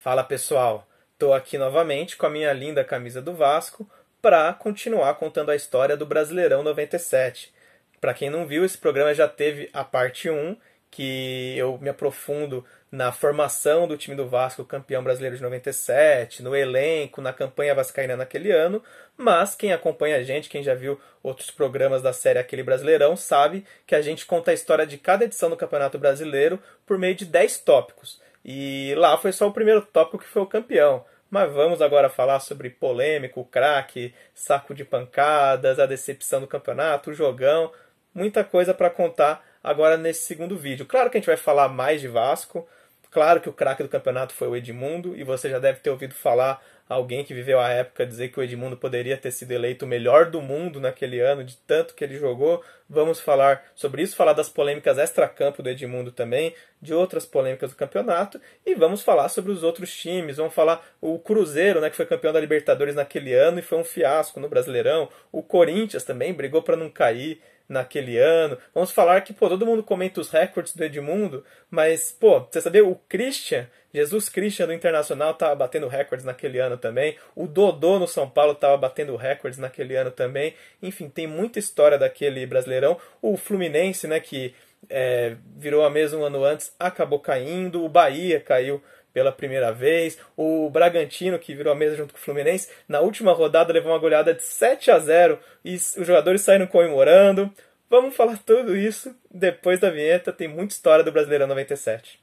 Fala pessoal, estou aqui novamente com a minha linda camisa do Vasco para continuar contando a história do Brasileirão 97. Para quem não viu, esse programa já teve a parte 1, que eu me aprofundo na formação do time do Vasco, campeão brasileiro de 97, no elenco, na campanha vascaína naquele ano, mas quem acompanha a gente, quem já viu outros programas da série Aquele Brasileirão, sabe que a gente conta a história de cada edição do Campeonato Brasileiro por meio de 10 tópicos. E lá foi só o primeiro tópico que foi o campeão. Mas vamos agora falar sobre polêmico, o craque, saco de pancadas, a decepção do campeonato, o jogão. Muita coisa para contar agora nesse segundo vídeo. Claro que a gente vai falar mais de Vasco. Claro que o craque do campeonato foi o Edmundo. E você já deve ter ouvido falar alguém que viveu a época dizer que o Edmundo poderia ter sido eleito o melhor do mundo naquele ano, de tanto que ele jogou. Vamos falar sobre isso, falar das polêmicas extracampo do Edmundo também, de outras polêmicas do campeonato, e vamos falar sobre os outros times. Vamos falar o Cruzeiro, né, que foi campeão da Libertadores naquele ano e foi um fiasco no Brasileirão. O Corinthians também brigou para não cair naquele ano. Vamos falar que, todo mundo comenta os recordes do Edmundo, mas, você sabia, o Christian, Jesus Christian do Internacional estava batendo recordes naquele ano também. O Dodô no São Paulo estava batendo recordes naquele ano também. Enfim, tem muita história daquele Brasileirão. O Fluminense, né, que virou a mesa um ano antes, acabou caindo. O Bahia caiu pela primeira vez. O Bragantino, que virou a mesa junto com o Fluminense, na última rodada levou uma goleada de 7-0 e os jogadores saíram comemorando. Vamos falar tudo isso depois da vinheta. Tem muita história do Brasileirão 97.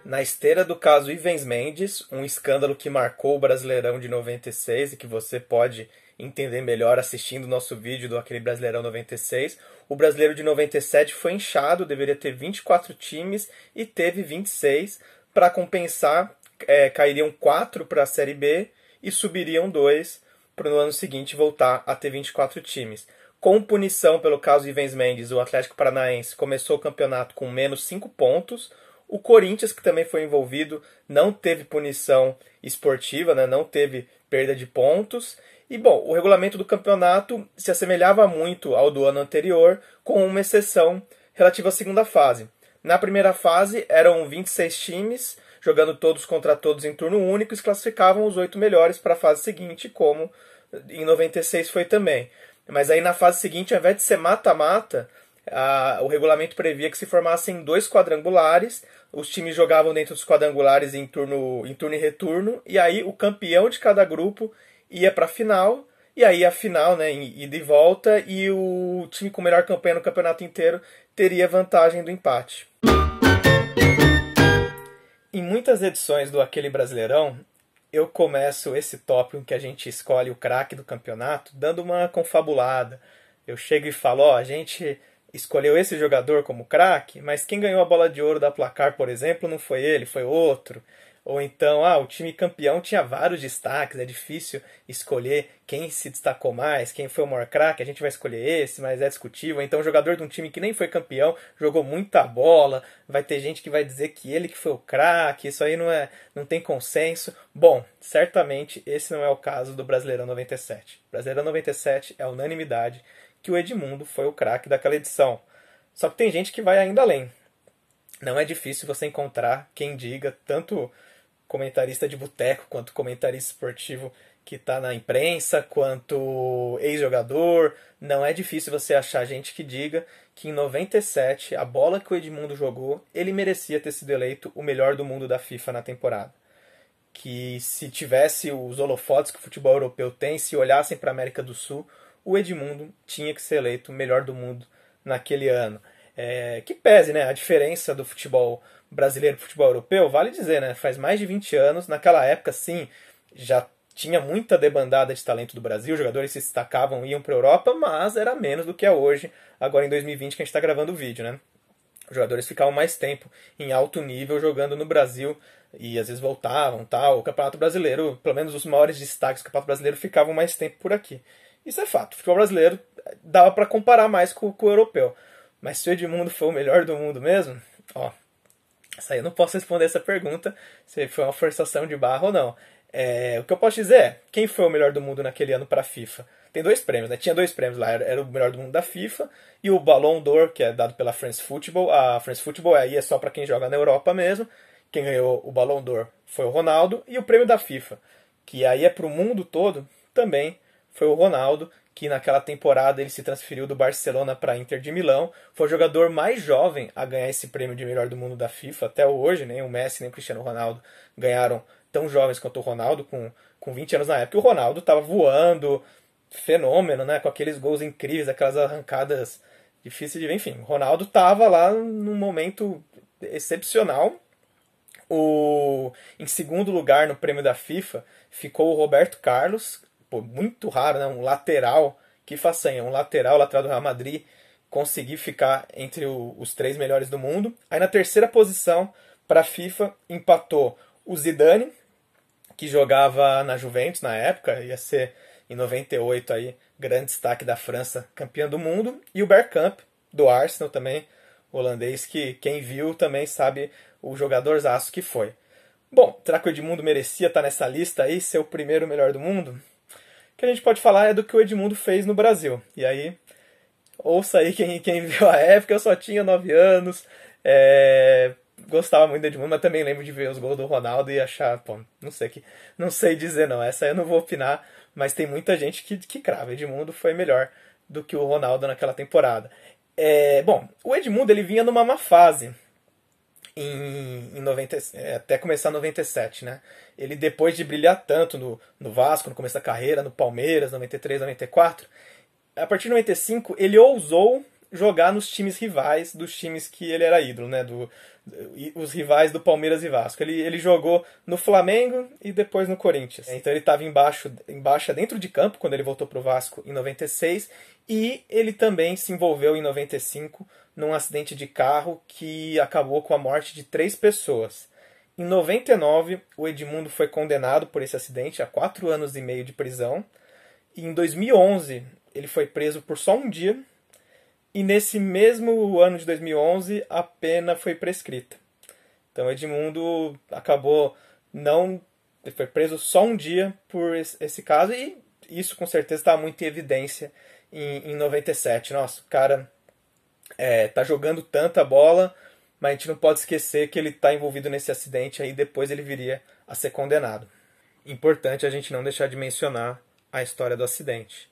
Na esteira do caso Ivens Mendes, um escândalo que marcou o Brasileirão de 96 e que você pode entender melhor assistindo o nosso vídeo do Aquele Brasileirão 96, o Brasileiro de 97 foi inchado, deveria ter 24 times e teve 26. Para compensar, cairiam 4 para a Série B e subiriam 2 para no ano seguinte voltar a ter 24 times. Com punição pelo caso Ivens Mendes, o Atlético Paranaense começou o campeonato com menos 5 pontos. O Corinthians, que também foi envolvido, não teve punição esportiva, né? Não teve perda de pontos. E, o regulamento do campeonato se assemelhava muito ao do ano anterior, com uma exceção relativa à segunda fase. Na primeira fase, eram 26 times, jogando todos contra todos em turno único, e se classificavam os 8 melhores para a fase seguinte, como em 96 foi também. Mas aí na fase seguinte, ao invés de ser mata-mata, o regulamento previa que se formassem 2 quadrangulares, os times jogavam dentro dos quadrangulares em turno e retorno, e aí o campeão de cada grupo ia para a final, e aí a final, né, ida e volta, e o time com melhor campanha no campeonato inteiro teria vantagem do empate. Em muitas edições do Aquele Brasileirão, eu começo esse tópico que a gente escolhe o craque do campeonato, dando uma confabulada. Eu chego e falo, a gente escolheu esse jogador como craque, mas quem ganhou a bola de ouro da Placar, por exemplo, não foi ele, foi outro. Ou então, o time campeão tinha vários destaques, é difícil escolher quem se destacou mais, quem foi o maior craque, a gente vai escolher esse, mas é discutível. Ou então, o jogador de um time que nem foi campeão, jogou muita bola, vai ter gente que vai dizer que ele que foi o craque, isso aí não tem consenso. Certamente esse não é o caso do Brasileirão 97. O Brasileirão 97 é a unanimidade que o Edmundo foi o craque daquela edição. Só que tem gente que vai ainda além. Não é difícil você encontrar quem diga, tanto comentarista de boteco, quanto comentarista esportivo que está na imprensa, quanto ex-jogador. Não é difícil você achar gente que diga que em 97, a bola que o Edmundo jogou, ele merecia ter sido eleito o melhor do mundo da FIFA na temporada. Que se tivesse os holofotes que o futebol europeu tem, se olhassem para a América do Sul, o Edmundo tinha que ser eleito o melhor do mundo naquele ano. Que pese, né, a diferença do futebol brasileiro para o futebol europeu, vale dizer, né, faz mais de 20 anos, naquela época, sim, já tinha muita debandada de talento do Brasil, os jogadores se destacavam e iam para a Europa, mas era menos do que é hoje, agora em 2020 que a gente está gravando o vídeo, né. Os jogadores ficavam mais tempo em alto nível jogando no Brasil e às vezes voltavam, tal. O Campeonato Brasileiro, pelo menos os maiores destaques do Campeonato Brasileiro ficavam mais tempo por aqui. Isso é fato. O futebol brasileiro dava para comparar mais com o europeu. Mas se o Edmundo foi o melhor do mundo mesmo, essa aí eu não posso responder essa pergunta, se foi uma forçação de barra ou não. O que eu posso dizer é, quem foi o melhor do mundo naquele ano para a FIFA? Tem dois prêmios, né? Tinha dois prêmios lá, era o melhor do mundo da FIFA e o Ballon d'Or, que é dado pela France Football. A France Football aí é só para quem joga na Europa mesmo. Quem ganhou o Ballon d'Or foi o Ronaldo. E o prêmio da FIFA, que aí é para o mundo todo, também foi o Ronaldo, que naquela temporada ele se transferiu do Barcelona para a Inter de Milão. Foi o jogador mais jovem a ganhar esse prêmio de melhor do mundo da FIFA até hoje. Nem o Messi nem o Cristiano Ronaldo ganharam tão jovens quanto o Ronaldo, com 20 anos na época. E o Ronaldo estava voando, fenômeno, né? Com aqueles gols incríveis, aquelas arrancadas difíceis de ver. Enfim, o Ronaldo estava lá num momento excepcional. Em segundo lugar no prêmio da FIFA ficou o Roberto Carlos, pô, muito raro, né? Um lateral, que façanha, um lateral do Real Madrid, conseguir ficar entre os três melhores do mundo. Aí na terceira posição, para a FIFA, empatou o Zidane, que jogava na Juventus na época, ia ser em 98 aí, grande destaque da França, campeã do mundo, e o Bergkamp, do Arsenal também, holandês, que quem viu também sabe o jogadorzaço que foi. Bom, será que o Edmundo merecia estar nessa lista aí, ser o primeiro melhor do mundo? O que a gente pode falar é do que o Edmundo fez no Brasil. E aí, ouça aí quem viu a época, eu só tinha 9 anos, gostava muito do Edmundo, mas também lembro de ver os gols do Ronaldo e achar, pô, não sei dizer não, essa aí eu não vou opinar, mas tem muita gente que crava, Edmundo foi melhor do que o Ronaldo naquela temporada. Bom, o Edmundo ele vinha numa má fase em 90, até começar 97, né? Ele, depois de brilhar tanto no Vasco, no começo da carreira, no Palmeiras, 93, 94, a partir de 95 ele ousou jogar nos times rivais dos times que ele era ídolo, né? Os rivais do Palmeiras e Vasco. Ele jogou no Flamengo e depois no Corinthians. Então ele estava em baixa dentro de campo quando ele voltou para o Vasco em 96 e ele também se envolveu em 95 num acidente de carro que acabou com a morte de 3 pessoas. Em 99, o Edmundo foi condenado por esse acidente a 4 anos e meio de prisão. E em 2011, ele foi preso por só um dia. E nesse mesmo ano de 2011, a pena foi prescrita. Então Edmundo acabou não... Ele foi preso só um dia por esse caso. E isso com certeza está muito em evidência em 97. Nossa, o cara tá jogando tanta bola, mas a gente não pode esquecer que ele está envolvido nesse acidente aí, depois ele viria a ser condenado. Importante a gente não deixar de mencionar a história do acidente.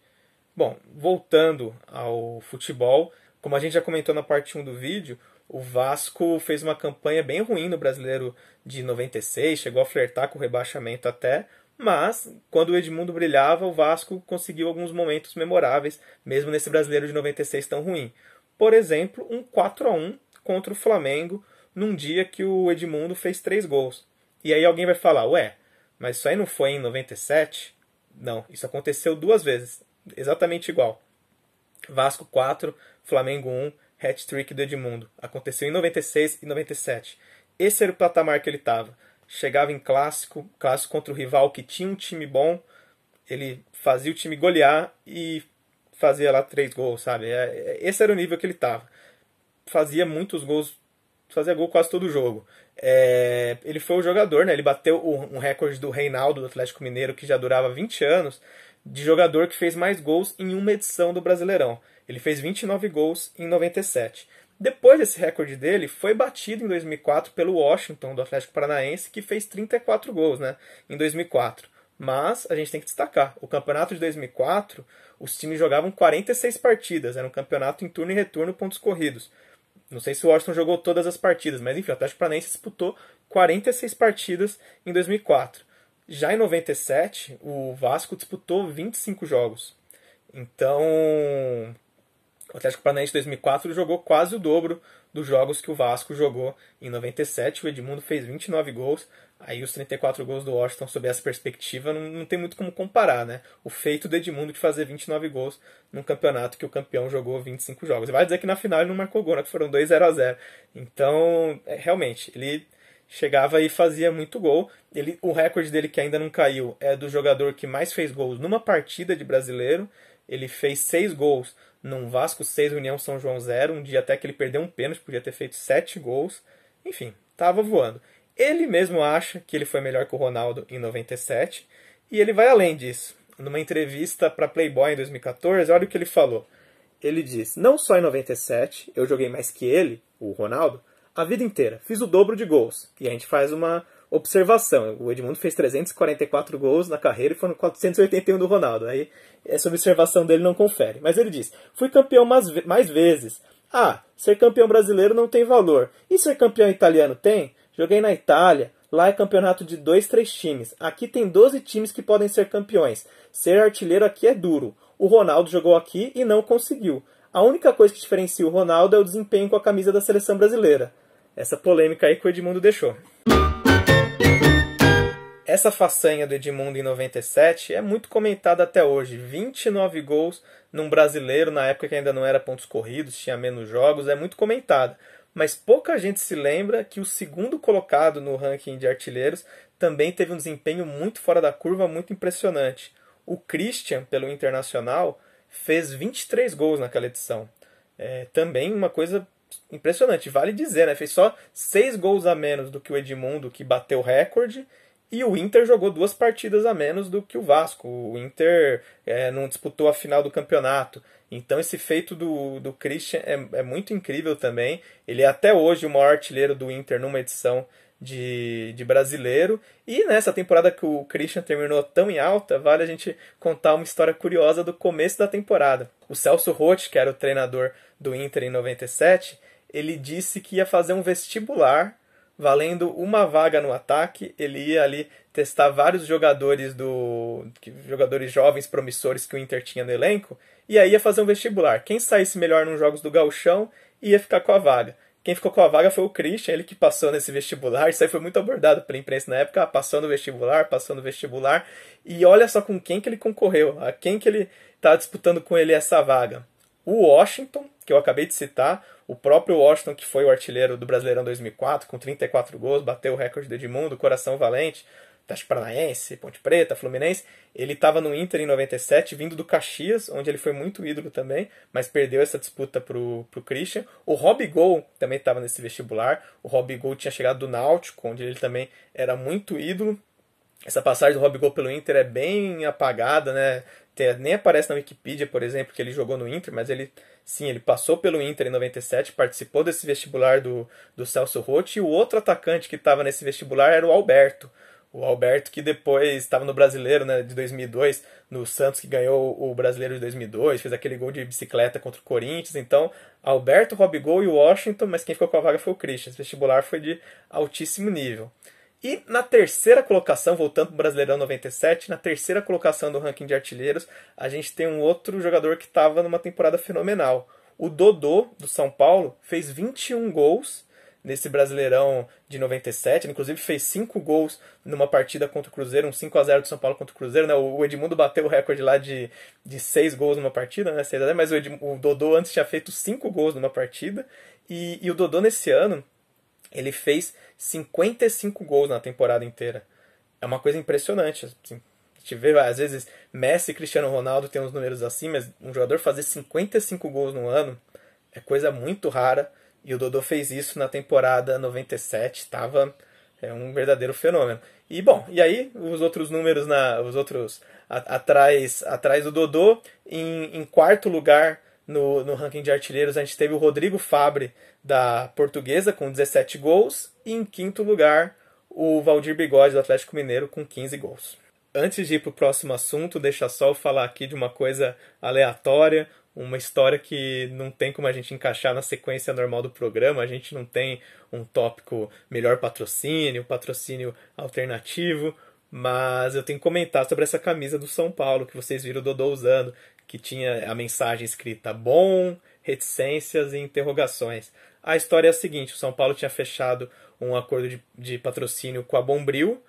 Bom, voltando ao futebol, como a gente já comentou na parte 1 do vídeo, o Vasco fez uma campanha bem ruim no Brasileiro de 96, chegou a flertar com o rebaixamento até, mas quando o Edmundo brilhava, o Vasco conseguiu alguns momentos memoráveis, mesmo nesse Brasileiro de 96 tão ruim. Por exemplo, um 4-1 contra o Flamengo, num dia que o Edmundo fez 3 gols. E aí alguém vai falar, ué, mas isso aí não foi em 97? Não, isso aconteceu 2 vezes, exatamente igual. Vasco 4, Flamengo 1, hat-trick do Edmundo. Aconteceu em 96 e 97. Esse era o patamar que ele estava. Chegava em clássico contra o rival que tinha um time bom, ele fazia o time golear e fazia lá 3 gols, sabe? Esse era o nível que ele estava. Fazia muitos gols, fazia gol quase todo jogo. Ele foi o jogador, né? Ele bateu um recorde do Reinaldo, do Atlético Mineiro, que já durava 20 anos, de jogador que fez mais gols em uma edição do Brasileirão. Ele fez 29 gols em 97. Depois desse recorde dele, foi batido em 2004 pelo Washington, do Atlético Paranaense, que fez 34 gols, né, em 2004. Mas a gente tem que destacar, o campeonato de 2004, os times jogavam 46 partidas, era um campeonato em turno e retorno, pontos corridos. Não sei se o Washington jogou todas as partidas, mas enfim, o Atlético Paranaense disputou 46 partidas em 2004. Já em 97, o Vasco disputou 25 jogos. Então, o Atlético Paranaense em 2004 jogou quase o dobro dos jogos que o Vasco jogou em 97. O Edmundo fez 29 gols. Aí os 34 gols do Washington, sob essa perspectiva, não tem muito como comparar, né? O feito do Edmundo de fazer 29 gols num campeonato que o campeão jogou 25 jogos. E vai dizer que na final ele não marcou gol, né? Que foram 2-0-0. Então, realmente, ele chegava e fazia muito gol. O recorde dele, que ainda não caiu, é do jogador que mais fez gols numa partida de brasileiro. Ele fez 6 gols num Vasco 6, União São João 0. Um dia até que ele perdeu um pênalti, podia ter feito 7 gols. Enfim, tava voando. Ele mesmo acha que ele foi melhor que o Ronaldo em 97 e ele vai além disso. Numa entrevista para Playboy em 2014, olha o que ele falou. Ele diz: não só em 97 eu joguei mais que ele, o Ronaldo, a vida inteira. Fiz o dobro de gols. E a gente faz uma observação. O Edmundo fez 344 gols na carreira e foram 481 do Ronaldo. Aí essa observação dele não confere. Mas ele diz: fui campeão mais vezes. Ah, ser campeão brasileiro não tem valor. E ser campeão italiano tem? Joguei na Itália. Lá é campeonato de 2, 3 times. Aqui tem 12 times que podem ser campeões. Ser artilheiro aqui é duro. O Ronaldo jogou aqui e não conseguiu. A única coisa que diferencia o Ronaldo é o desempenho com a camisa da seleção brasileira. Essa polêmica aí que o Edmundo deixou. Essa façanha do Edmundo em 97 é muito comentada até hoje. 29 gols num brasileiro, na época que ainda não era pontos corridos, tinha menos jogos, é muito comentada. Mas pouca gente se lembra que o segundo colocado no ranking de artilheiros também teve um desempenho muito fora da curva, muito impressionante. O Christian, pelo Internacional, fez 23 gols naquela edição. Também uma coisa impressionante, vale dizer, né? Fez só 6 gols a menos do que o Edmundo, que bateu o recorde, e o Inter jogou 2 partidas a menos do que o Vasco. O Inter não disputou a final do campeonato. Então esse feito do Christian é muito incrível também. Ele é até hoje o maior artilheiro do Inter numa edição de brasileiro. E nessa temporada que o Christian terminou tão em alta, vale a gente contar uma história curiosa do começo da temporada. O Celso Roth, que era o treinador do Inter em 97, ele disse que ia fazer um vestibular valendo uma vaga no ataque. Ele ia ali testar vários jogadores jovens promissores que o Inter tinha no elenco, e aí ia fazer um vestibular. Quem saísse melhor nos jogos do Gauchão ia ficar com a vaga. Quem ficou com a vaga foi o Christian, ele que passou nesse vestibular. Isso aí foi muito abordado pela imprensa na época, passou no vestibular. E olha só com quem que ele concorreu, a quem que ele está disputando com ele essa vaga. O Washington, que eu acabei de citar, o próprio Washington, que foi o artilheiro do Brasileirão 2004, com 34 gols, bateu o recorde do Edmundo, Coração Valente, Atlético Paranaense, Ponte Preta, Fluminense. Ele estava no Inter em 97, vindo do Caxias, onde ele foi muito ídolo também, mas perdeu essa disputa pro Christian. O Robigol também estava nesse vestibular. O Robigol tinha chegado do Náutico, onde ele também era muito ídolo. Essa passagem do Robigol pelo Inter é bem apagada, né? Nem aparece na Wikipedia, por exemplo, que ele jogou no Inter, mas ele passou pelo Inter em 97, participou desse vestibular do Celso Roth, e o outro atacante que estava nesse vestibular era o Alberto. O Alberto, que depois estava no Brasileiro, né, de 2002, no Santos, que ganhou o Brasileiro de 2002, fez aquele gol de bicicleta contra o Corinthians. Então, Alberto, Robigol e o Washington, mas quem ficou com a vaga foi o Christian. Esse vestibular foi de altíssimo nível. E na terceira colocação, voltando para o Brasileirão 97, na terceira colocação do ranking de artilheiros, a gente tem um outro jogador que estava numa temporada fenomenal. O Dodô, do São Paulo, fez 21 gols nesse Brasileirão de 97, ele inclusive fez 5 gols numa partida contra o Cruzeiro, um 5-0 do São Paulo contra o Cruzeiro, né? O Edmundo bateu o recorde lá de 6 gols numa partida, né? 6-0, mas o Dodô antes tinha feito 5 gols numa partida, e o Dodô nesse ano, ele fez 55 gols na temporada inteira. É uma coisa impressionante. Assim, a gente vê, às vezes, Messi e Cristiano Ronaldo tem uns números assim, mas um jogador fazer 55 gols no ano é coisa muito rara. E o Dodô fez isso na temporada 97. Estava um verdadeiro fenômeno. E, bom, e aí os outros números, atrás do Dodô, em quarto lugar no ranking de artilheiros, a gente teve o Rodrigo Fabre, da Portuguesa, com 17 gols. E em quinto lugar, o Valdir Bigode, do Atlético Mineiro, com 15 gols. Antes de ir para o próximo assunto, deixa só eu falar aqui de uma coisa aleatória, uma história que não tem como a gente encaixar na sequência normal do programa. A gente não tem um tópico melhor patrocínio alternativo, mas eu tenho que comentar sobre essa camisa do São Paulo, que vocês viram o Dodô usando, que tinha a mensagem escrita bom, reticências e interrogações. A história é a seguinte: o São Paulo tinha fechado um acordo de patrocínio com a Bombril.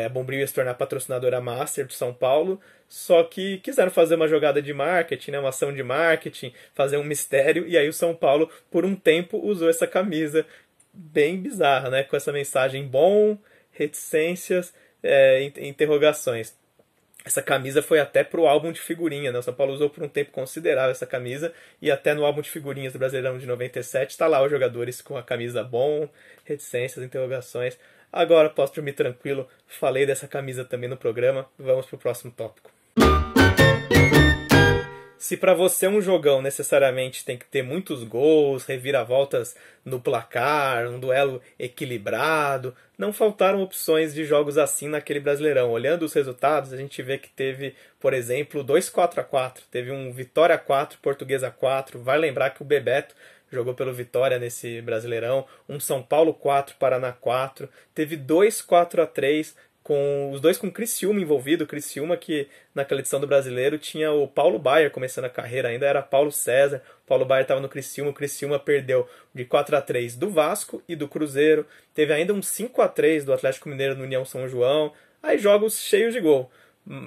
A Bombril ia se tornar patrocinadora master do São Paulo, só que quiseram fazer uma jogada de marketing, né, uma ação de marketing, fazer um mistério, e aí o São Paulo, por um tempo, usou essa camisa bem bizarra, né, com essa mensagem bom, reticências, interrogações. Essa camisa foi até pro álbum de figurinha, né? O São Paulo usou por um tempo considerável essa camisa, e até no álbum de figurinhas do Brasileirão de 97 está lá os jogadores com a camisa bom, reticências, interrogações. Agora posso dormir tranquilo, falei dessa camisa também no programa, vamos pro próximo tópico. Se para você um jogão necessariamente tem que ter muitos gols, reviravoltas no placar, um duelo equilibrado, não faltaram opções de jogos assim naquele Brasileirão. Olhando os resultados, a gente vê que teve, por exemplo, 2 4-4, teve um Vitória 4, Portuguesa 4, vai lembrar que o Bebeto jogou pelo Vitória nesse Brasileirão, um São Paulo 4, Paraná 4, teve 2 4-3, com os dois com Criciúma envolvido, Criciúma que naquela edição do Brasileiro tinha o Paulo Baier começando a carreira, ainda era Paulo César, Paulo Baier estava no Criciúma, o Criciúma perdeu de 4-3 do Vasco e do Cruzeiro, teve ainda um 5-3 do Atlético Mineiro no União São João, aí jogos cheios de gol,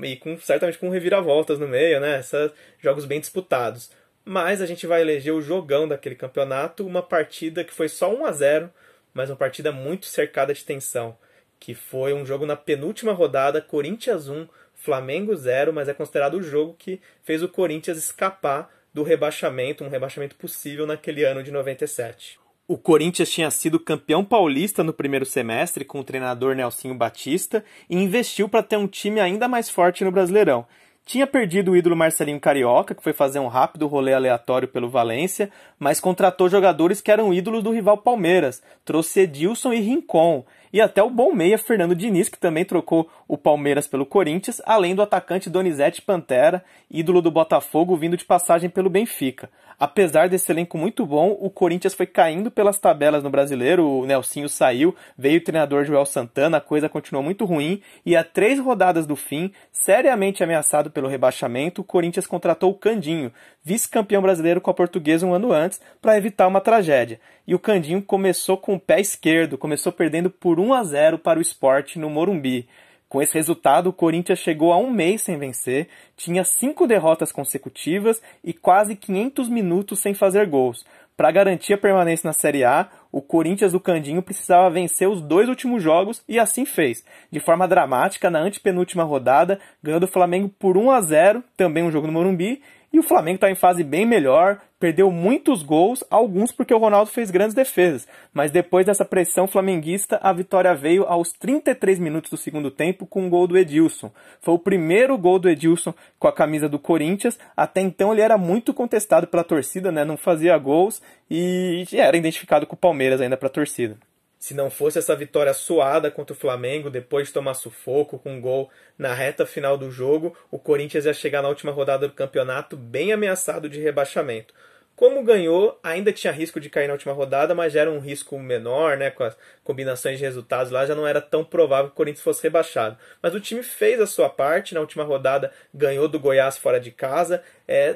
e certamente com reviravoltas no meio, né? Esses jogos bem disputados. Mas a gente vai eleger o jogão daquele campeonato, uma partida que foi só 1-0, mas uma partida muito cercada de tensão, que foi um jogo na penúltima rodada, Corinthians 1, Flamengo 0, mas é considerado o jogo que fez o Corinthians escapar do rebaixamento, um rebaixamento possível naquele ano de 97. O Corinthians tinha sido campeão paulista no primeiro semestre com o treinador Nelsinho Batista e investiu para ter um time ainda mais forte no Brasileirão. Tinha perdido o ídolo Marcelinho Carioca, que foi fazer um rápido rolê aleatório pelo Valência, mas contratou jogadores que eram ídolos do rival Palmeiras, trouxe Edilson e Rincon, e até o bom meia Fernando Diniz, que também trocou o Palmeiras pelo Corinthians, além do atacante Donizete Pantera, ídolo do Botafogo, vindo de passagem pelo Benfica. Apesar desse elenco muito bom, o Corinthians foi caindo pelas tabelas no Brasileiro, o Nelsinho saiu, veio o treinador Joel Santana, a coisa continuou muito ruim, e a 3 rodadas do fim, seriamente ameaçado pelo rebaixamento, o Corinthians contratou o Candinho, vice-campeão brasileiro com a Portuguesa um ano antes, para evitar uma tragédia. E o Candinho começou com o pé esquerdo, começou perdendo por 1-0 para o Sport no Morumbi. Com esse resultado, o Corinthians chegou a um mês sem vencer, tinha 5 derrotas consecutivas e quase 500 minutos sem fazer gols. Para garantir a permanência na Série A, o Corinthians do Candinho precisava vencer os 2 últimos jogos e assim fez. De forma dramática, na antepenúltima rodada, ganhou do Flamengo por 1-0, também um jogo no Morumbi, e o Flamengo está em fase bem melhor, perdeu muitos gols, alguns porque o Ronaldo fez grandes defesas. Mas depois dessa pressão flamenguista, a vitória veio aos 33 minutos do segundo tempo com um gol do Edilson. Foi o primeiro gol do Edilson com a camisa do Corinthians. Até então ele era muito contestado pela torcida, né? Não fazia gols e era identificado com o Palmeiras ainda para a torcida. Se não fosse essa vitória suada contra o Flamengo, depois de tomar sufoco com um gol na reta final do jogo, o Corinthians ia chegar na última rodada do campeonato bem ameaçado de rebaixamento. Como ganhou, ainda tinha risco de cair na última rodada, mas já era um risco menor, né? Com as combinações de resultados lá, já não era tão provável que o Corinthians fosse rebaixado. Mas o time fez a sua parte, na última rodada ganhou do Goiás fora de casa.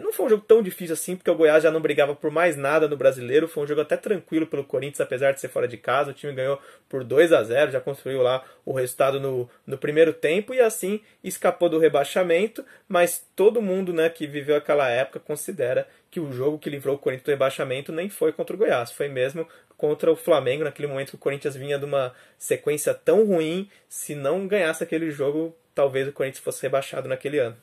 Não foi um jogo tão difícil assim, porque o Goiás já não brigava por mais nada no Brasileiro. Foi um jogo até tranquilo pelo Corinthians, apesar de ser fora de casa. O time ganhou por 2-0, já construiu lá o resultado no primeiro tempo e assim escapou do rebaixamento. Mas todo mundo, né, que viveu aquela época considera que o jogo que livrou o Corinthians do rebaixamento nem foi contra o Goiás, foi mesmo contra o Flamengo, naquele momento que o Corinthians vinha de uma sequência tão ruim. Se não ganhasse aquele jogo, talvez o Corinthians fosse rebaixado naquele ano.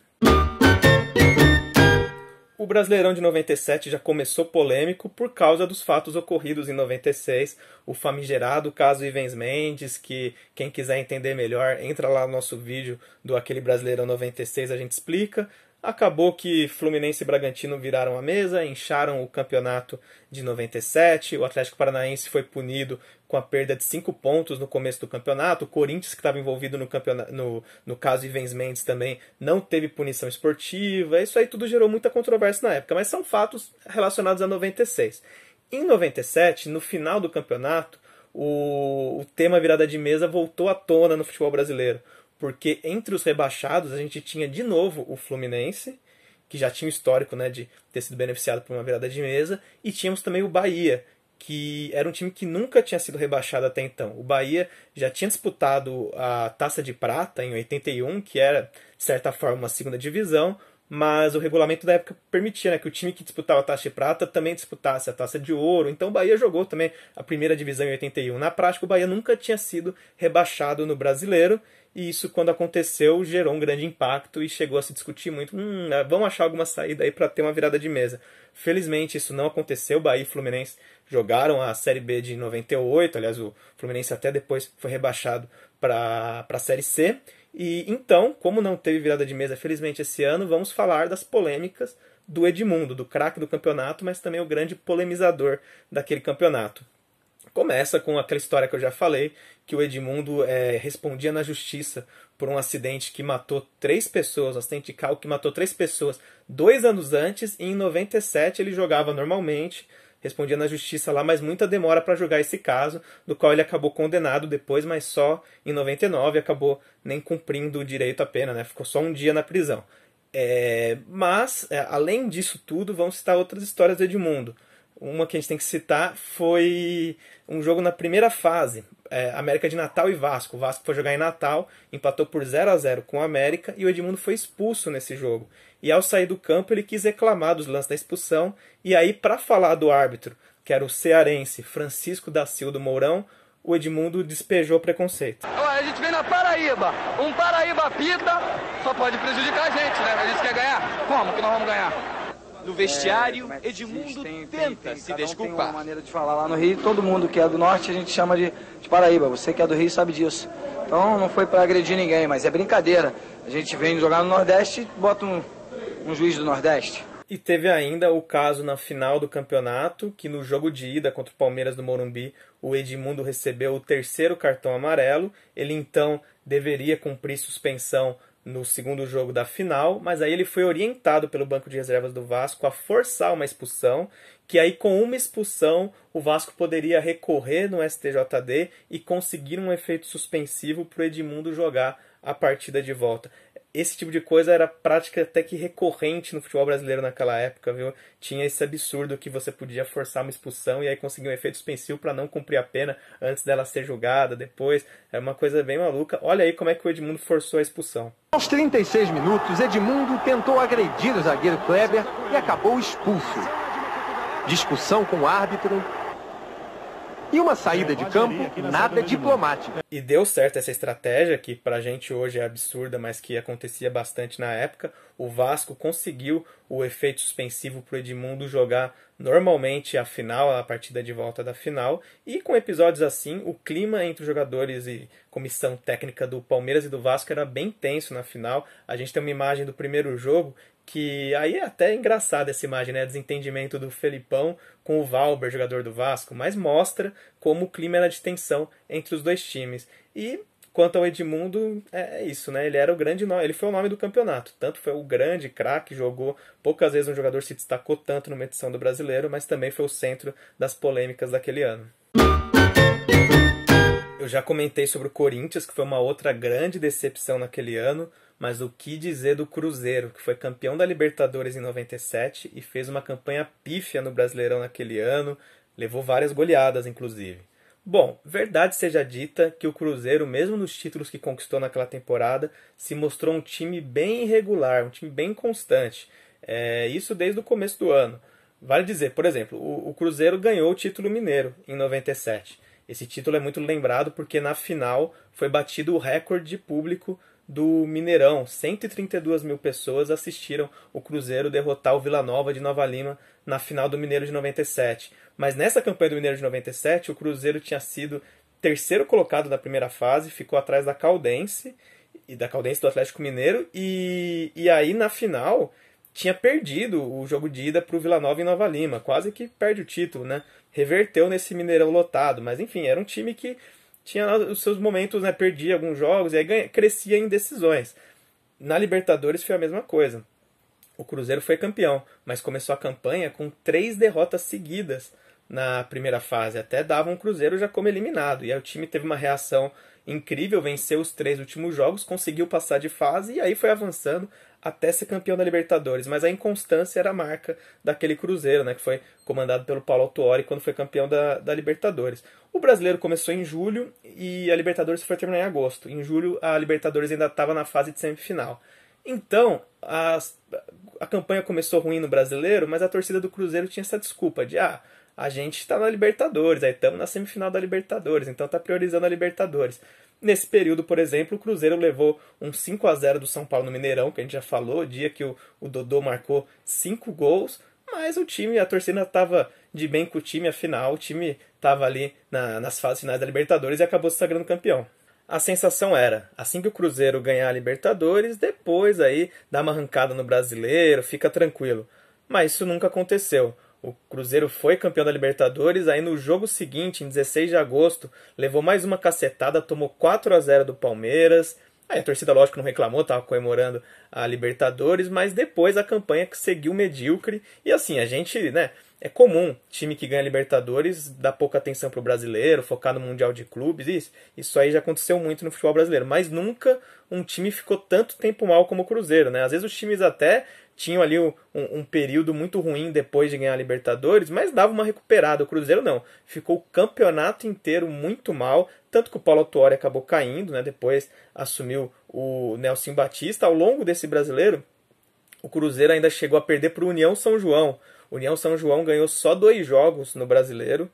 O Brasileirão de 97 já começou polêmico por causa dos fatos ocorridos em 96, o famigerado caso Ivens Mendes, que quem quiser entender melhor, entra lá no nosso vídeo do Aquele Brasileirão 96, a gente explica. Acabou que Fluminense e Bragantino viraram a mesa, incharam o campeonato de 97, o Atlético Paranaense foi punido com a perda de 5 pontos no começo do campeonato, o Corinthians, que estava envolvido no caso Ivens Mendes, também não teve punição esportiva, isso aí tudo gerou muita controvérsia na época, mas são fatos relacionados a 96. Em 97, no final do campeonato, o tema virada de mesa voltou à tona no futebol brasileiro, porque entre os rebaixados a gente tinha de novo o Fluminense, que já tinha o histórico, né, de ter sido beneficiado por uma virada de mesa, e tínhamos também o Bahia, que era um time que nunca tinha sido rebaixado até então. O Bahia já tinha disputado a Taça de Prata em 81, que era, de certa forma, uma segunda divisão, mas o regulamento da época permitia, né, que o time que disputava a taça de prata também disputasse a taça de ouro. Então o Bahia jogou também a primeira divisão em 81. Na prática, o Bahia nunca tinha sido rebaixado no Brasileiro, e isso, quando aconteceu, gerou um grande impacto e chegou a se discutir muito. Vamos achar alguma saída aí para ter uma virada de mesa. Felizmente isso não aconteceu. Bahia e Fluminense jogaram a Série B de 98. Aliás, o Fluminense até depois foi rebaixado para a Série C. E então, como não teve virada de mesa, felizmente, esse ano, vamos falar das polêmicas do Edmundo, do craque do campeonato, mas também o grande polemizador daquele campeonato. Começa com aquela história que eu já falei, que o Edmundo respondia na justiça por um acidente que matou 3 pessoas, um acidente de carro que matou 3 pessoas 2 anos antes, e em 97 ele jogava normalmente, respondia na justiça lá, mas muita demora para julgar esse caso, do qual ele acabou condenado depois, mas só em 99, acabou nem cumprindo o direito à pena, né? Ficou só um dia na prisão. Além disso tudo, vamos citar outras histórias do Edmundo. Uma que a gente tem que citar foi um jogo na primeira fase, América de Natal e Vasco. O Vasco foi jogar em Natal, empatou por 0-0 com o América, e o Edmundo foi expulso nesse jogo. E ao sair do campo ele quis reclamar dos lances da expulsão, e aí, para falar do árbitro, que era o cearense Francisco da Silva do Mourão, o Edmundo despejou preconceito. A gente vem na Paraíba, um Paraíba apita, só pode prejudicar a gente, né? A gente quer ganhar? Como que nós vamos ganhar? No vestiário, Edmundo tenta se desculpar. Tem uma maneira de falar lá no Rio, todo mundo que é do norte a gente chama de Paraíba. Você que é do Rio sabe disso. Então não foi para agredir ninguém, mas é brincadeira. A gente vem jogar no Nordeste e bota um juiz do Nordeste. E teve ainda o caso na final do campeonato, que no jogo de ida contra o Palmeiras do Morumbi, o Edmundo recebeu o 3º cartão amarelo. Ele então deveria cumprir suspensão no segundo jogo da final, mas aí ele foi orientado pelo banco de reservas do Vasco a forçar uma expulsão, que aí com uma expulsão o Vasco poderia recorrer no STJD e conseguir um efeito suspensivo para o Edmundo jogar a partida de volta. Esse tipo de coisa era prática até que recorrente no futebol brasileiro naquela época, viu? Tinha esse absurdo que você podia forçar uma expulsão e aí conseguir um efeito suspensivo para não cumprir a pena antes dela ser julgada depois. É uma coisa bem maluca. Olha aí como é que o Edmundo forçou a expulsão. Aos 36 minutos, Edmundo tentou agredir o zagueiro Kleber e acabou expulso. Discussão com o árbitro e uma saída de campo nada diplomática. E deu certo essa estratégia, que pra gente hoje é absurda, mas que acontecia bastante na época. O Vasco conseguiu o efeito suspensivo pro Edmundo jogar normalmente a final, a partida de volta da final. E com episódios assim, o clima entre os jogadores e comissão técnica do Palmeiras e do Vasco era bem tenso na final. A gente tem uma imagem do primeiro jogo, que aí é até engraçada essa imagem, né? Desentendimento do Felipão com o Valber, jogador do Vasco, mas mostra como o clima era de tensão entre os dois times. E quanto ao Edmundo, é isso, né? Ele era o grande nome, ele foi o nome do campeonato. Tanto foi o grande craque, jogou poucas vezes um jogador se destacou tanto numa edição do Brasileiro, mas também foi o centro das polêmicas daquele ano. Eu já comentei sobre o Corinthians, que foi uma outra grande decepção naquele ano, mas o que dizer do Cruzeiro, que foi campeão da Libertadores em 97 e fez uma campanha pífia no Brasileirão naquele ano, levou várias goleadas, inclusive. Bom, verdade seja dita que o Cruzeiro, mesmo nos títulos que conquistou naquela temporada, se mostrou um time bem irregular, um time bem constante. Isso desde o começo do ano. Vale dizer, por exemplo, o Cruzeiro ganhou o título mineiro em 97. Esse título é muito lembrado porque na final foi batido o recorde de público do Mineirão. 132 mil pessoas assistiram o Cruzeiro derrotar o Vila Nova de Nova Lima na final do Mineiro de 97. Mas nessa campanha do Mineiro de 97, o Cruzeiro tinha sido terceiro colocado na primeira fase, ficou atrás da Caldense e da Caldense do Atlético Mineiro, e aí na final tinha perdido o jogo de ida para o Vila Nova em Nova Lima, quase que perde o título, né? Reverteu nesse Mineirão lotado, mas enfim, era um time que tinha os seus momentos, né? Perdia alguns jogos e aí crescia em decisões. Na Libertadores foi a mesma coisa. O Cruzeiro foi campeão, mas começou a campanha com 3 derrotas seguidas na primeira fase. Até dava um Cruzeiro já como eliminado. E aí o time teve uma reação incrível, venceu os 3 últimos jogos, conseguiu passar de fase e aí foi avançando até ser campeão da Libertadores. Mas a inconstância era a marca daquele Cruzeiro, né, que foi comandado pelo Paulo Autuori quando foi campeão da Libertadores. O Brasileiro começou em julho e a Libertadores foi terminar em agosto. Em julho a Libertadores ainda estava na fase de semifinal. Então, a campanha começou ruim no Brasileiro, mas a torcida do Cruzeiro tinha essa desculpa de a gente está na Libertadores, aí estamos na semifinal da Libertadores, então está priorizando a Libertadores. Nesse período, por exemplo, o Cruzeiro levou um 5-0 do São Paulo no Mineirão, que a gente já falou, o dia que o Dodô marcou 5 gols, mas a torcida estava de bem com o time, afinal o time estava ali nas fases finais da Libertadores e acabou se sagrando campeão. A sensação era, assim que o Cruzeiro ganhar a Libertadores, depois aí dá uma arrancada no Brasileiro, fica tranquilo. Mas isso nunca aconteceu. O Cruzeiro foi campeão da Libertadores, aí no jogo seguinte, em 16 de agosto, levou mais uma cacetada, tomou 4-0 do Palmeiras. Aí a torcida, lógico, não reclamou, estava comemorando a Libertadores, mas depois a campanha que seguiu medíocre. E assim, a gente, né, é comum time que ganha Libertadores dar pouca atenção pro brasileiro, focar no Mundial de Clubes, isso aí já aconteceu muito no futebol brasileiro, mas nunca um time ficou tanto tempo mal como o Cruzeiro, né? Às vezes os times até tinham ali um período muito ruim depois de ganhar a Libertadores, mas dava uma recuperada. O Cruzeiro não, ficou o campeonato inteiro muito mal, tanto que o Paulo Autuori acabou caindo, né? Depois assumiu o Nelson Batista. Ao longo desse brasileiro, o Cruzeiro ainda chegou a perder para o União São João. O União São João ganhou só 2 jogos no Brasileiro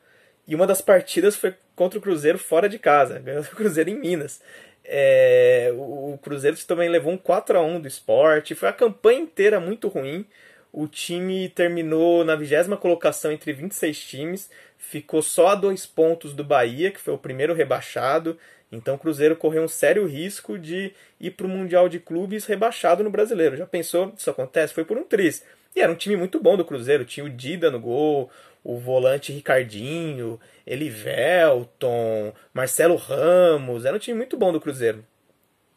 e uma das partidas foi contra o Cruzeiro fora de casa, ganhou o Cruzeiro em Minas. O Cruzeiro também levou um 4-1 do Sport, foi a campanha inteira muito ruim. O time terminou na 20ª colocação entre 26 times, ficou só a 2 pontos do Bahia, que foi o primeiro rebaixado. Então o Cruzeiro correu um sério risco de ir para o Mundial de Clubes rebaixado no Brasileiro. Já pensou isso acontece? Foi por um triz. E era um time muito bom do Cruzeiro. Tinha o Dida no gol, o volante Ricardinho, Elivelton, Marcelo Ramos. Era um time muito bom do Cruzeiro.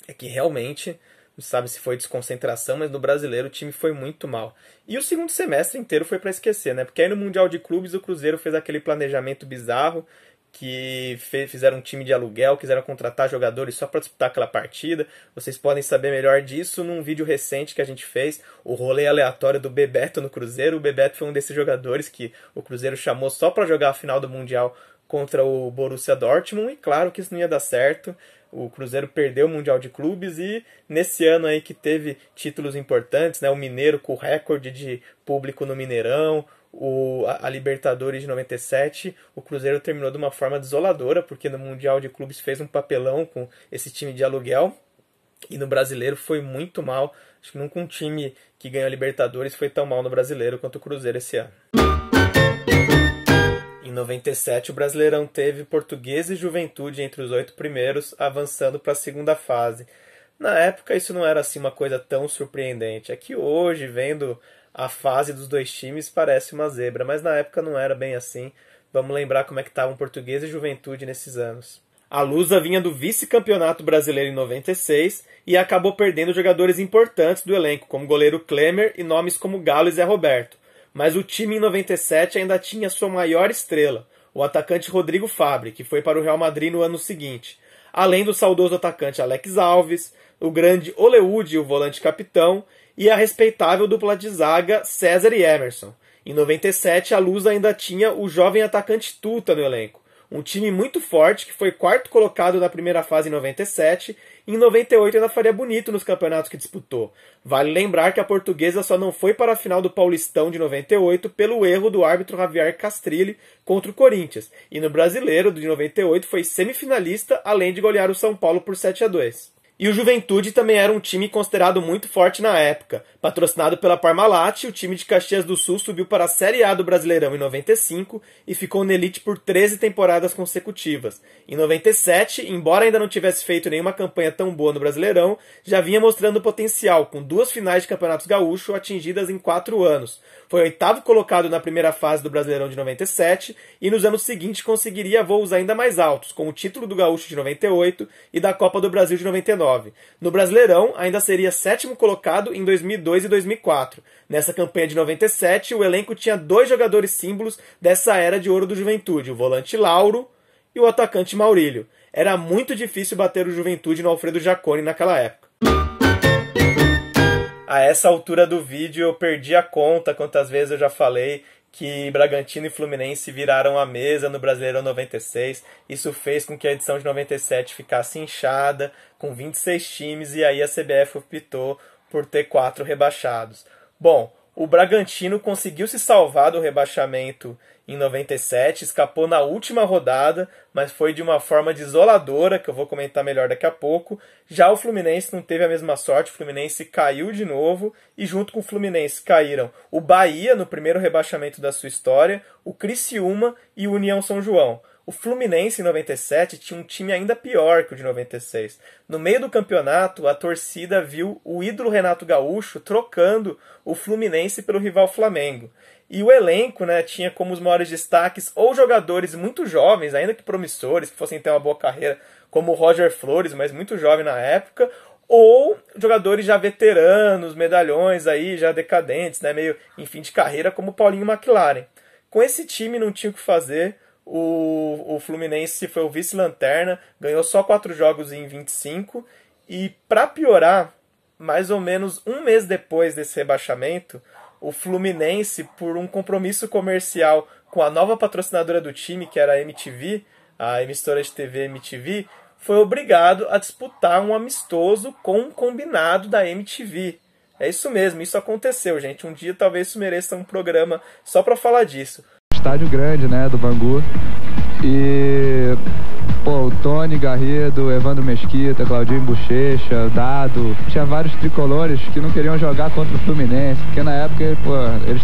É que realmente, não sabe se foi desconcentração, mas no Brasileiro o time foi muito mal. E o segundo semestre inteiro foi para esquecer, né? Porque aí no Mundial de Clubes o Cruzeiro fez aquele planejamento bizarro, que fizeram um time de aluguel, quiseram contratar jogadores só para disputar aquela partida. Vocês podem saber melhor disso num vídeo recente que a gente fez, o rolê aleatório do Bebeto no Cruzeiro. O Bebeto foi um desses jogadores que o Cruzeiro chamou só para jogar a final do Mundial contra o Borussia Dortmund, e claro que isso não ia dar certo. O Cruzeiro perdeu o Mundial de Clubes e nesse ano aí que teve títulos importantes, né, o Mineiro com recorde de público no Mineirão, a Libertadores de 97, o Cruzeiro terminou de uma forma desoladora, porque no Mundial de Clubes fez um papelão com esse time de aluguel, e no Brasileiro foi muito mal. Acho que nunca um time que ganhou a Libertadores foi tão mal no Brasileiro quanto o Cruzeiro esse ano. Em 97, o Brasileirão teve Portuguesa e Juventude entre os 8 primeiros, avançando para a segunda fase. Na época isso não era assim uma coisa tão surpreendente. É que hoje, vendo a fase dos 2 times, parece uma zebra, mas na época não era bem assim. Vamos lembrar como é que estavam Portuguesa e Juventude nesses anos. A Lusa vinha do vice-campeonato brasileiro em 96 e acabou perdendo jogadores importantes do elenco, como o goleiro Klemer e nomes como Galo e Zé Roberto. Mas o time em 97 ainda tinha sua maior estrela, o atacante Rodrigo Fabre, que foi para o Real Madrid no ano seguinte. Além do saudoso atacante Alex Alves, o grande Oleúde, o volante capitão, e a respeitável dupla de zaga César e Emerson. Em 97, a Lusa ainda tinha o jovem atacante Tuta no elenco. Um time muito forte que foi 4º colocado na primeira fase em 97 e em 98 ainda faria bonito nos campeonatos que disputou. Vale lembrar que a Portuguesa só não foi para a final do Paulistão de 98 pelo erro do árbitro Javier Castrilli contra o Corinthians. E no Brasileiro de 98 foi semifinalista, além de golear o São Paulo por 7-2. E o Juventude também era um time considerado muito forte na época. Patrocinado pela Parmalat, o time de Caxias do Sul subiu para a Série A do Brasileirão em 95 e ficou na elite por 13 temporadas consecutivas. Em 97, embora ainda não tivesse feito nenhuma campanha tão boa no Brasileirão, já vinha mostrando potencial, com 2 finais de campeonatos gaúcho atingidas em 4 anos. Foi 8º colocado na primeira fase do Brasileirão de 97 e nos anos seguintes conseguiria voos ainda mais altos, com o título do Gaúcho de 98 e da Copa do Brasil de 99. No Brasileirão, ainda seria 7º colocado em 2002 e 2004. Nessa campanha de 97, o elenco tinha 2 jogadores símbolos dessa era de ouro do Juventude, o volante Lauro e o atacante Maurílio. Era muito difícil bater o Juventude no Alfredo Jaconi naquela época. A essa altura do vídeo eu perdi a conta quantas vezes eu já falei que Bragantino e Fluminense viraram a mesa no Brasileirão 96. Isso fez com que a edição de 97 ficasse inchada, com 26 times, e aí a CBF optou por ter 4 rebaixados. Bom, o Bragantino conseguiu se salvar do rebaixamento em 97, escapou na última rodada, mas foi de uma forma desoladora, que eu vou comentar melhor daqui a pouco. Já o Fluminense não teve a mesma sorte, o Fluminense caiu de novo, e junto com o Fluminense caíram o Bahia, no primeiro rebaixamento da sua história, o Criciúma e o União São João. O Fluminense, em 97, tinha um time ainda pior que o de 96. No meio do campeonato, a torcida viu o ídolo Renato Gaúcho trocando o Fluminense pelo rival Flamengo. E o elenco, né, tinha como os maiores destaques ou jogadores muito jovens, ainda que promissores, que fossem ter uma boa carreira, como o Roger Flores, mas muito jovem na época, ou jogadores já veteranos, medalhões aí, já decadentes, né, meio em fim de carreira, como o Paulinho McLaren. Com esse time não tinha o que fazer. O Fluminense foi o vice-lanterna, ganhou só 4 jogos em 25, e para piorar, mais ou menos um mês depois desse rebaixamento, o Fluminense, por um compromisso comercial com a nova patrocinadora do time, que era a MTV, a emissora de TV MTV, foi obrigado a disputar um amistoso com um combinado da MTV. É isso mesmo, isso aconteceu, gente. Um dia talvez isso mereça um programa só para falar disso. Estádio grande, né, do Bangu. E, pô, o Tony Garrido, Evandro Mesquita, Claudinho Bochecha, Dado. Tinha vários tricolores que não queriam jogar contra o Fluminense, porque na época, pô, eles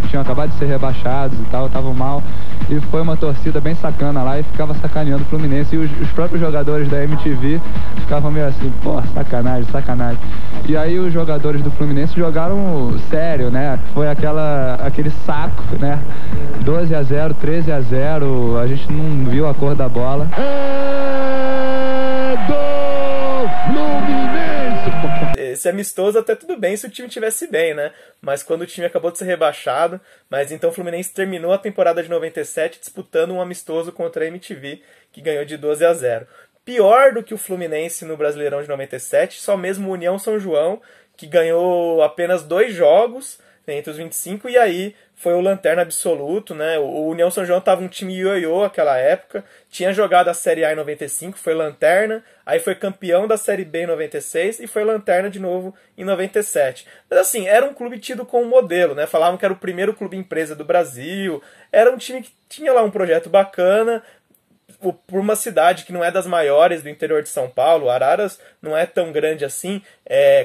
tinham acabado de ser rebaixados e tal, estavam mal. E foi uma torcida bem sacana lá e ficava sacaneando o Fluminense. E os próprios jogadores da MTV ficavam meio assim, pô, sacanagem, sacanagem. E aí os jogadores do Fluminense jogaram sério, né? Foi aquele saco, né? 12-0, 13-0, a gente não viu a cor da bola. É do Fluminense! Esse amistoso até tudo bem se o time tivesse bem, né? Mas quando o time acabou de ser rebaixado, mas então o Fluminense terminou a temporada de 97 disputando um amistoso contra a MTV, que ganhou de 12-0. Pior do que o Fluminense no Brasileirão de 97, só mesmo o União São João, que ganhou apenas 2 jogos, né, entre os 25, e aí foi o lanterna absoluto, né? O União São João estava um time ioiô naquela época, tinha jogado a Série A em 95, foi lanterna, aí foi campeão da Série B em 96 e foi lanterna de novo em 97. Mas assim, era um clube tido como modelo, né? Falavam que era o primeiro clube empresa do Brasil, era um time que tinha lá um projeto bacana, por uma cidade que não é das maiores do interior de São Paulo, Araras não é tão grande assim,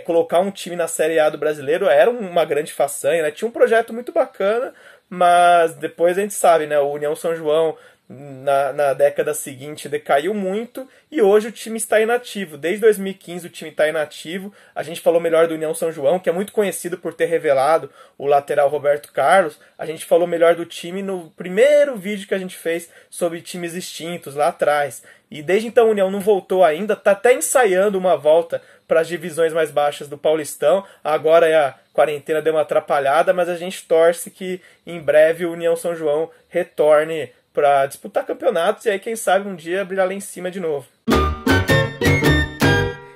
colocar um time na Série A do Brasileiro era uma grande façanha, né? Tinha um projeto muito bacana, mas depois a gente sabe, né? O União São João na década seguinte decaiu muito e hoje o time está inativo. Desde 2015 o time está inativo. A gente falou melhor do União São João, que é muito conhecido por ter revelado o lateral Roberto Carlos. A gente falou melhor do time no primeiro vídeo que a gente fez sobre times extintos lá atrás. E desde então a União não voltou ainda, está até ensaiando uma volta para as divisões mais baixas do Paulistão. Agora a quarentena deu uma atrapalhada, mas a gente torce que em breve o União São João retorne para disputar campeonatos e aí quem sabe um dia brilhar lá em cima de novo.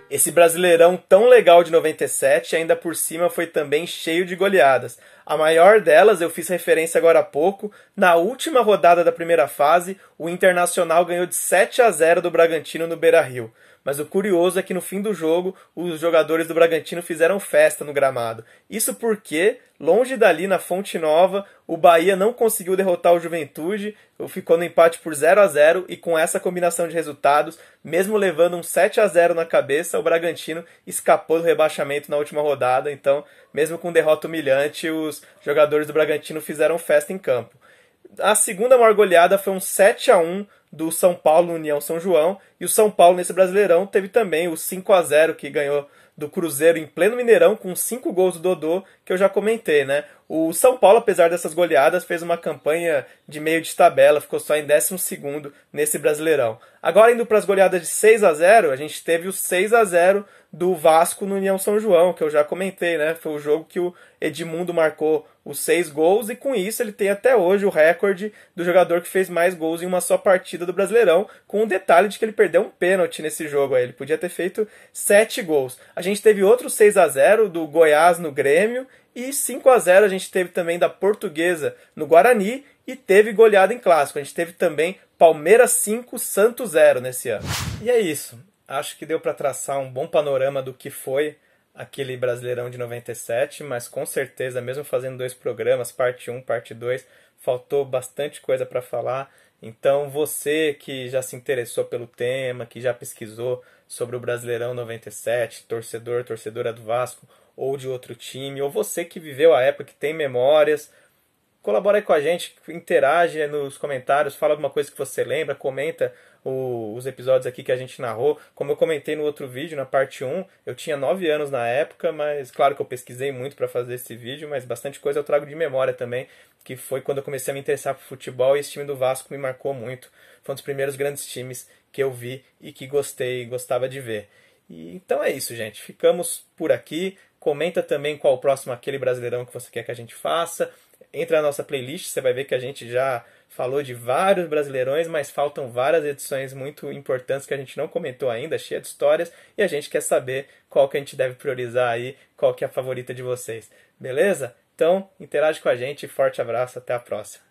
Esse Brasileirão tão legal de 97 ainda por cima foi também cheio de goleadas. A maior delas, eu fiz referência agora há pouco, na última rodada da primeira fase, o Internacional ganhou de 7-0 do Bragantino no Beira-Rio. Mas o curioso é que no fim do jogo, os jogadores do Bragantino fizeram festa no gramado. Isso porque, longe dali na Fonte Nova, o Bahia não conseguiu derrotar o Juventude, ficou no empate por 0-0 e com essa combinação de resultados, mesmo levando um 7-0 na cabeça, o Bragantino escapou do rebaixamento na última rodada. Então, mesmo com derrota humilhante, os jogadores do Bragantino fizeram festa em campo. A segunda maior goleada foi um 7-1 do São Paulo no União São João, e o São Paulo nesse Brasileirão teve também o 5-0 que ganhou do Cruzeiro em pleno Mineirão com 5 gols do Dodô, que eu já comentei, né? O São Paulo, apesar dessas goleadas, fez uma campanha de meio de tabela, ficou só em 12º nesse Brasileirão. Agora, indo para as goleadas de 6-0, a gente teve o 6-0 do Vasco no União São João, que eu já comentei, né? Foi o jogo que o Edmundo marcou os 6 gols, e com isso ele tem até hoje o recorde do jogador que fez mais gols em uma só partida do Brasileirão, com o detalhe de que ele perdeu um pênalti nesse jogo aí. Ele podia ter feito 7 gols. A gente teve outro 6-0 do Goiás no Grêmio, e 5-0 a gente teve também da Portuguesa no Guarani, e teve goleada em clássico. A gente teve também Palmeiras 5, Santos 0 nesse ano. E é isso. Acho que deu para traçar um bom panorama do que foi aquele Brasileirão de 97, mas com certeza, mesmo fazendo 2 programas, parte 1, parte 2, faltou bastante coisa para falar. Então você que já se interessou pelo tema, que já pesquisou sobre o Brasileirão 97, torcedora do Vasco ou de outro time, ou você que viveu a época, que tem memórias, colabora aí com a gente, interage nos comentários, fala alguma coisa que você lembra, comenta os episódios aqui que a gente narrou. Como eu comentei no outro vídeo, na parte 1, eu tinha 9 anos na época, mas claro que eu pesquisei muito para fazer esse vídeo, mas bastante coisa eu trago de memória também, que foi quando eu comecei a me interessar por futebol e esse time do Vasco me marcou muito. Foi um dos primeiros grandes times que eu vi e que gostava de ver. E então é isso, gente. Ficamos por aqui. Comenta também qual o próximo aquele Brasileirão que você quer que a gente faça. Entra na nossa playlist, você vai ver que a gente já falou de vários Brasileirões, mas faltam várias edições muito importantes que a gente não comentou ainda, cheia de histórias, e a gente quer saber qual que a gente deve priorizar aí, qual que é a favorita de vocês. Beleza? Então, interage com a gente, forte abraço, até a próxima.